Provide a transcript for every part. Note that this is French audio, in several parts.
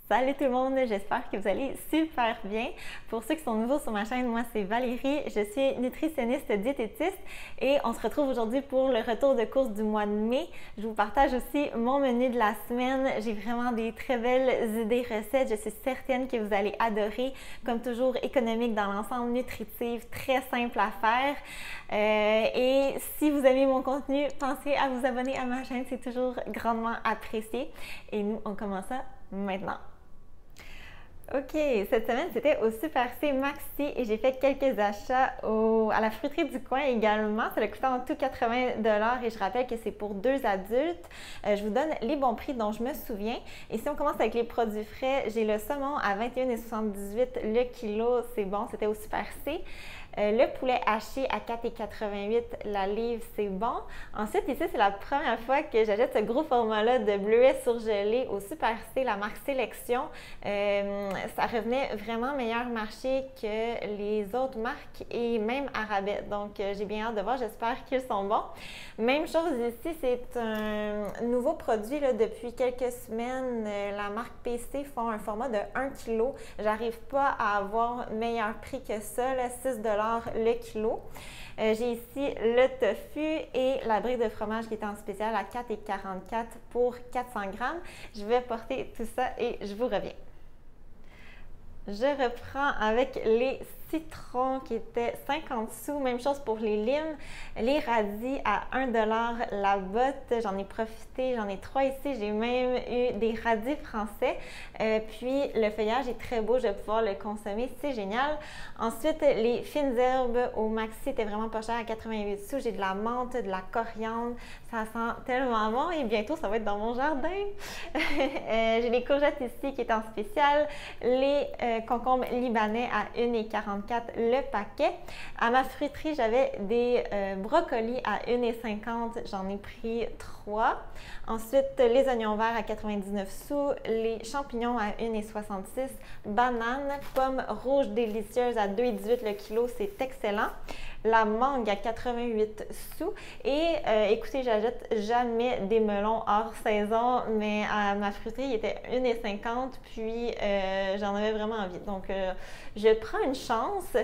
Salut tout le monde, j'espère que vous allez super bien. Pour ceux qui sont nouveaux sur ma chaîne, moi c'est Valérie, je suis nutritionniste diététiste et on se retrouve aujourd'hui pour le retour de course du mois de mai. Je vous partage aussi mon menu de la semaine. J'ai vraiment des très belles idées recettes, je suis certaine que vous allez adorer. Comme toujours, économique dans l'ensemble, nutritive, très simple à faire. Et si vous aimez mon contenu, pensez à vous abonner à ma chaîne, c'est toujours grandement apprécié. Et nous, on commence ça maintenant. Ok, cette semaine c'était au Super C Maxi et j'ai fait quelques achats à la fruiterie du coin également. Ça a coûté en tout 80$ et je rappelle que c'est pour 2 adultes. Je vous donne les bons prix dont je me souviens. Et si on commence avec les produits frais, j'ai le saumon à 21,78$ le kilo, c'est bon, c'était au Super C. Le poulet haché à 4,88$ la livre, c'est bon. Ensuite, ici, c'est la première fois que j'achète ce gros format-là de bleuets surgelés au Super C, la marque Sélection. Ça revenait vraiment meilleur marché que les autres marques et même à rabais. Donc, j'ai bien hâte de voir. J'espère qu'ils sont bons. Même chose ici, c'est un nouveau produit là, depuis quelques semaines. La marque PC font un format de 1 kg. J'arrive pas à avoir meilleur prix que ça, là, 6$ le kilo. J'ai ici le tofu et la brique de fromage qui est en spécial à 4,44$ pour 400 grammes. Je vais porter tout ça et je vous reviens. Je reprends avec les citrons qui étaient 50 sous. Même chose pour les limes. Les radis à 1$ la botte. J'en ai profité. J'en ai 3 ici. J'ai même eu des radis français. Puis le feuillage est très beau. Je vais pouvoir le consommer. C'est génial. Ensuite, les fines herbes au maxi étaient vraiment pas chères à 88 sous. J'ai de la menthe, de la coriandre. Ça sent tellement bon et bientôt ça va être dans mon jardin. J'ai les courgettes ici qui est en spécial. Les concombres libanais à 1,44$ le paquet. À ma fruiterie, j'avais des brocolis à 1,50$. J'en ai pris 3. Ensuite, les oignons verts à 99 sous. Les champignons à 1,66$. Bananes, pommes rouges délicieuses à 2,18$ le kilo. C'est excellent. La mangue à 88 sous. Et écoutez, j'achète jamais des melons hors saison, mais à ma fruiterie, il était 1,50$, puis j'en avais vraiment envie. Donc, je prends une chance.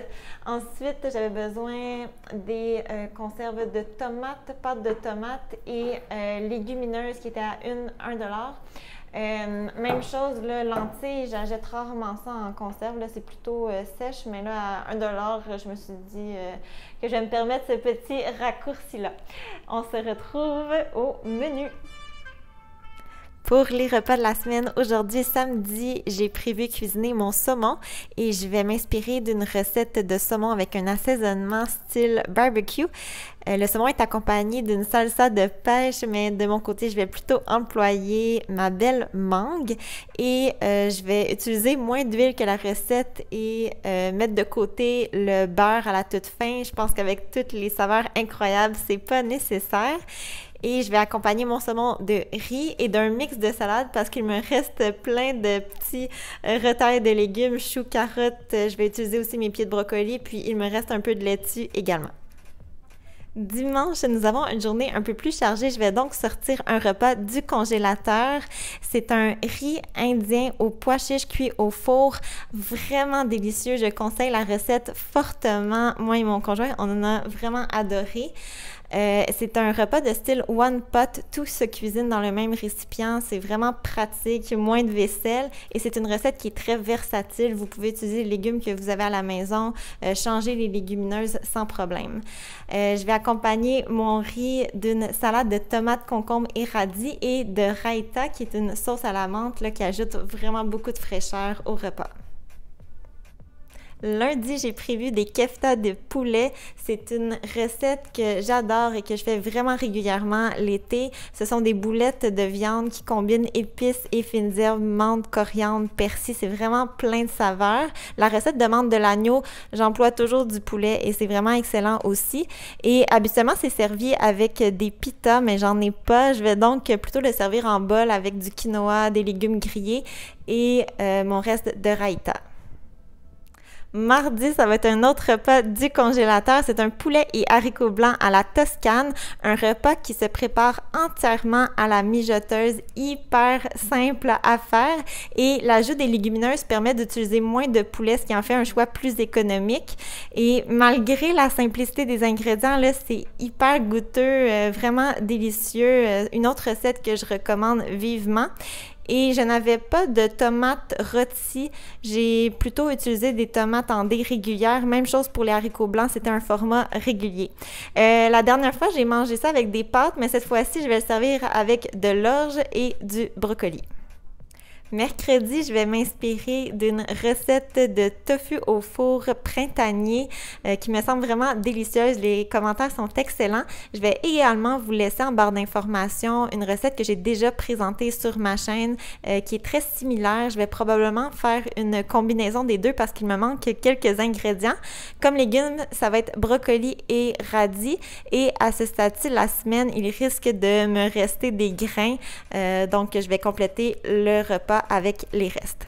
Ensuite, j'avais besoin des conserves de tomates, pâte de tomates et légumineuses qui étaient à 1$. Même chose, là, lentilles, j'achète rarement ça en conserve, là, c'est plutôt sèche, mais là, à 1$, je me suis dit que je vais me permettre ce petit raccourci-là. On se retrouve au menu. Pour les repas de la semaine, aujourd'hui, samedi, j'ai prévu cuisiner mon saumon et je vais m'inspirer d'une recette de saumon avec un assaisonnement style barbecue. Le saumon est accompagné d'une salsa de pêche, mais de mon côté, je vais plutôt employer ma belle mangue et je vais utiliser moins d'huile que la recette et mettre de côté le beurre à la toute fin. Je pense qu'avec toutes les saveurs incroyables, c'est pas nécessaire. Et je vais accompagner mon saumon de riz et d'un mix de salade parce qu'il me reste plein de petits retails de légumes, choux, carottes. Je vais utiliser aussi mes pieds de brocoli, puis il me reste un peu de laitue également. Dimanche, nous avons une journée un peu plus chargée. Je vais donc sortir un repas du congélateur. C'est un riz indien aux pois chiches cuits au four. Vraiment délicieux. Je conseille la recette fortement. Moi et mon conjoint, on en a vraiment adoré. C'est un repas de style one pot, tout se cuisine dans le même récipient, c'est vraiment pratique, moins de vaisselle et c'est une recette qui est très versatile. Vous pouvez utiliser les légumes que vous avez à la maison, changer les légumineuses sans problème. Je vais accompagner mon riz d'une salade de tomates, concombres et radis et de raita qui est une sauce à la menthe là, qui ajoute vraiment beaucoup de fraîcheur au repas. Lundi, j'ai prévu des keftas de poulet. C'est une recette que j'adore et que je fais vraiment régulièrement l'été. Ce sont des boulettes de viande qui combinent épices et fines herbes, menthe, coriandre, persil. C'est vraiment plein de saveurs. La recette demande de l'agneau. J'emploie toujours du poulet et c'est vraiment excellent aussi. Et habituellement, c'est servi avec des pitas, mais j'en ai pas. Je vais donc plutôt le servir en bol avec du quinoa, des légumes grillés et mon reste de raita. Mardi, ça va être un autre repas du congélateur. C'est un poulet et haricots blancs à la Toscane. Un repas qui se prépare entièrement à la mijoteuse, hyper simple à faire. Et l'ajout des légumineuses permet d'utiliser moins de poulet, ce qui en fait un choix plus économique. Et malgré la simplicité des ingrédients, là, c'est hyper goûteux, vraiment délicieux. Une autre recette que je recommande vivement. Et je n'avais pas de tomates rôties, j'ai plutôt utilisé des tomates en dés régulières. Même chose pour les haricots blancs, c'était un format régulier. La dernière fois, j'ai mangé ça avec des pâtes, mais cette fois-ci, je vais le servir avec de l'orge et du brocoli. Mercredi, je vais m'inspirer d'une recette de tofu au four printanier qui me semble vraiment délicieuse. Les commentaires sont excellents. Je vais également vous laisser en barre d'informations une recette que j'ai déjà présentée sur ma chaîne qui est très similaire. Je vais probablement faire une combinaison des deux parce qu'il me manque quelques ingrédients. Comme légumes, ça va être brocoli et radis. Et à ce stade-ci, la semaine, il risque de me rester des grains. Donc, je vais compléter le repas avec les restes.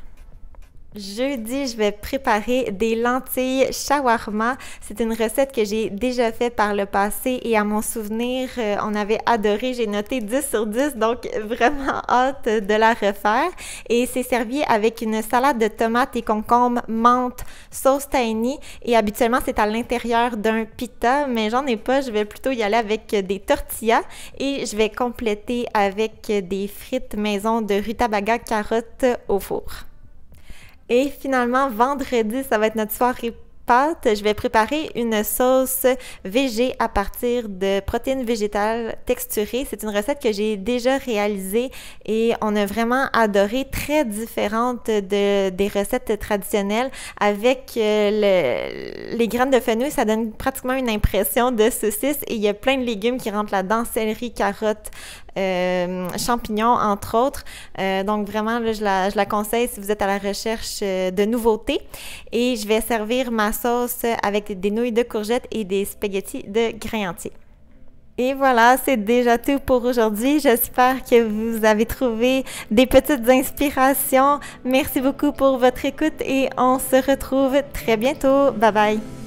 Jeudi, je vais préparer des lentilles shawarma. C'est une recette que j'ai déjà faite par le passé et à mon souvenir, on avait adoré. J'ai noté 10 sur 10, donc vraiment hâte de la refaire. Et c'est servi avec une salade de tomates et concombres, menthe, sauce tahini. Et habituellement, c'est à l'intérieur d'un pita, mais j'en ai pas. Je vais plutôt y aller avec des tortillas et je vais compléter avec des frites maison de rutabaga carottes au four. Et finalement, vendredi, ça va être notre soirée pâtes. Je vais préparer une sauce végé à partir de protéines végétales texturées. C'est une recette que j'ai déjà réalisée et on a vraiment adoré, très différente des recettes traditionnelles. Avec les graines de fenouil, ça donne pratiquement une impression de saucisse et il y a plein de légumes qui rentrent là-dedans, céleri, carottes, champignons, entre autres. Donc vraiment, là, je la conseille si vous êtes à la recherche de nouveautés. Et je vais servir ma sauce avec des nouilles de courgettes et des spaghettis de grains entiers. Et voilà, c'est déjà tout pour aujourd'hui. J'espère que vous avez trouvé des petites inspirations. Merci beaucoup pour votre écoute et on se retrouve très bientôt. Bye bye!